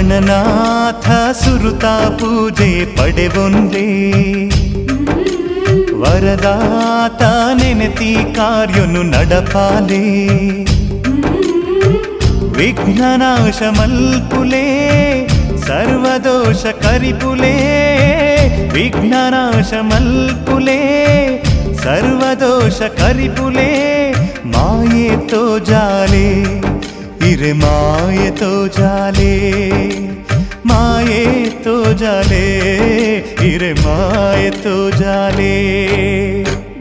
ಗಣನಾಥ ಸುರುತ ಪೂಜೆ ಪಡೆವೊಂದೇ ವರದಾತ ನೆನೆತಿ ಕಾರ್ಯನು ನಡಪಾಲೆ ವಿಘ್ನನಾಶ ಮಲ್ಪುಲೆ ಸರ್ವದೋಷ ಕರಿಪುಲೆ ವಿಘ್ನನಾಶ ಮಲ್ಪುಲೆ ಸರ್ವದೋಷ ಕರಿಪುಲೆ ಮಾಯೆ ತೋ ಜಾಲೆ ಇರೆ ಮಾಯೆ ತೋ ಜಾಲೆ ಮಾಯೆ ತೋ ಜಾಲೆ ಇರೆ ಮಾಯೆ ತೋ ಜಾಲೆ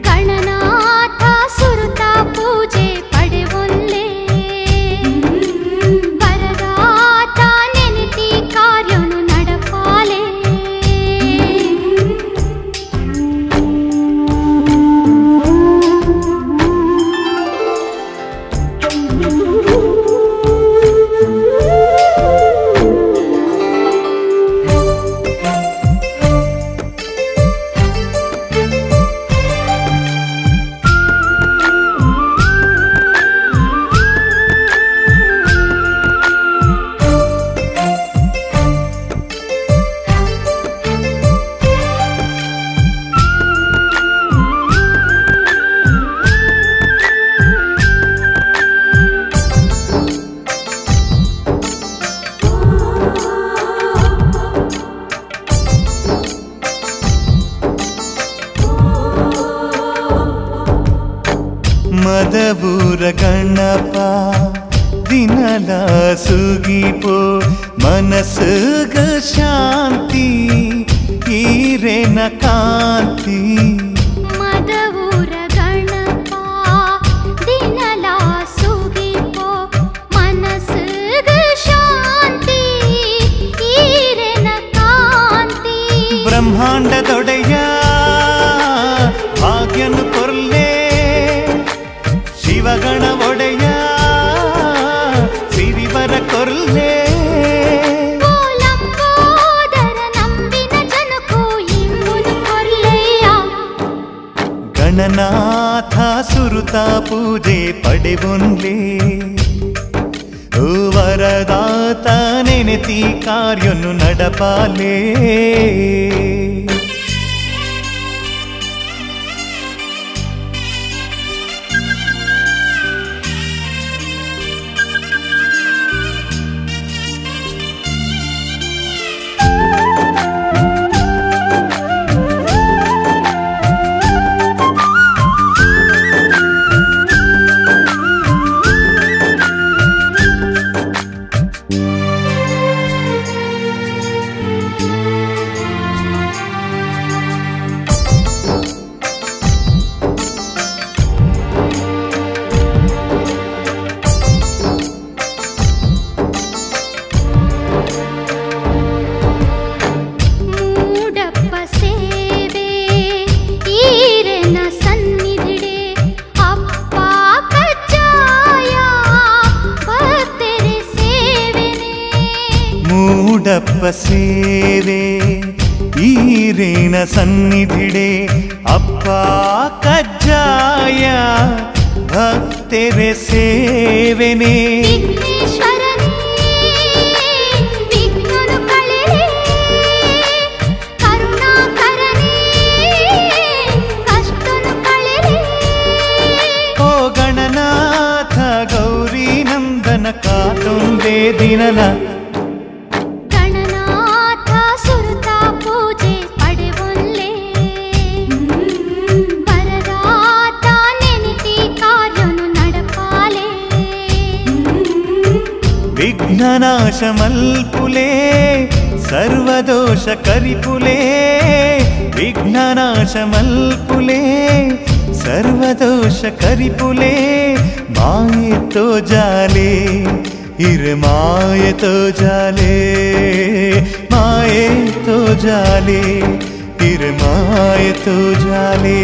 ಗಣನಾಥ ಸುರುತ ಪೂಜೆ ಪಡೆವೊಲ್ಲೆ ವರದಾತ ನೆನೆತಿ ಕಾರ್ಯನು ನಡಪಾಲೆ ಮದಬೂರ ಗಣಪ ದಿನಲ ಸುಗಿಪೋ ಮನಸ್ಸುಗ ಶಾಂತಿ ಈರೆನ ಕಾಂತಿ ಮದವೂರ ಗಣಪ ದಿನಲ ಸುಗಿಪೋ ಮನಸ್ಸುಗ ಶಾಂತಿ ಈರೆನ ಕಾಂತಿ ಬ್ರಹ್ಮಾಂಡದೊಡೆಯ ಭಾಗ್ಯನು ಕೊರ್ಲೆ ಶಿವಗಣ ಒಡೆಯ ಸಿರಿವರ ಕೊರ್ಲೆ ಲಂಬೋದರ ನಂಬಿನ ಜನಕ್ಕೂ ಇಂಬುದು ಕೊರ್ಲೆಯ ಗಣನಾಥ ಸುರುತ ಪೂಜೆ ಪಡೆವೊನ್ಲೆ ವರದಾತ ನೆನೆತಿ ಕಾರ್ಯನು ನಡಪಾಲೆ ಮೂಡಪ್ಪ ಸೇವೆ ಈರೇನ ಸನ್ನಿಧಿಡೆ ಅಪ್ಪ ಕಜ್ಜಾಯ ಭಕ್ತೆರೆ ಸೇವೆನೆ ಓ ಗಣನಾಥ ಗೌರಿ ನಂದನ ಕಾತೊಂದೇ ದಿನಲ ವಿಘ್ನನಾಶ ಮಲ್ಪುಲೆ ಸರ್ವದೋಷ ಕರಿಪುಲೆ ವಿಘ್ನನಾಶ ಮಲ್ಪುಲೆ ಸರ್ವದೋಷ ಕರಿಪುಲೆ ಮಾಯೆ ತೋ ಜಾಲೆ ಇರೆ ಮಾಯೆ ತೋ ಜಾಲೆ ಮಾಯೆ ತೋ ಜಾಲೆ ಇರೆ ಮಾಯೆ ತೋ ಜಾಲೆ